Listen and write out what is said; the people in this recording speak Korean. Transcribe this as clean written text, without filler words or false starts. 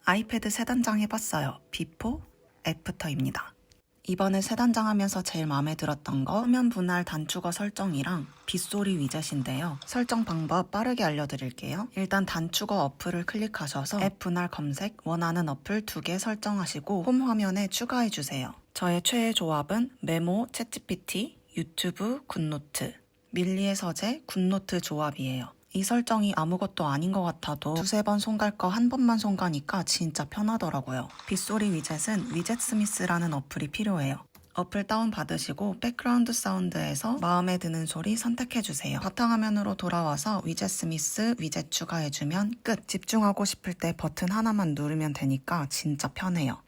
아이패드 새 단장 해봤어요. 비포, 애프터입니다. 이번에 새 단장하면서 제일 마음에 들었던 거 화면 분할 단축어 설정이랑 빗소리 위젯인데요. 설정 방법 빠르게 알려드릴게요. 일단 단축어 어플을 클릭하셔서 앱 분할 검색, 원하는 어플 2개 설정하시고 홈 화면에 추가해주세요. 저의 최애 조합은 메모, 챗GPT, 유튜브, 굿노트, 밀리의 서재, 굿노트 조합이에요. 이 설정이 아무것도 아닌 것 같아도 두세 번 손갈 거 한 번만 손가니까 진짜 편하더라고요. 빗소리 위젯은 위젯스미스라는 어플이 필요해요. 어플 다운받으시고 백그라운드 사운드에서 마음에 드는 소리 선택해주세요. 바탕화면으로 돌아와서 위젯스미스 위젯 추가해주면 끝! 집중하고 싶을 때 버튼 하나만 누르면 되니까 진짜 편해요.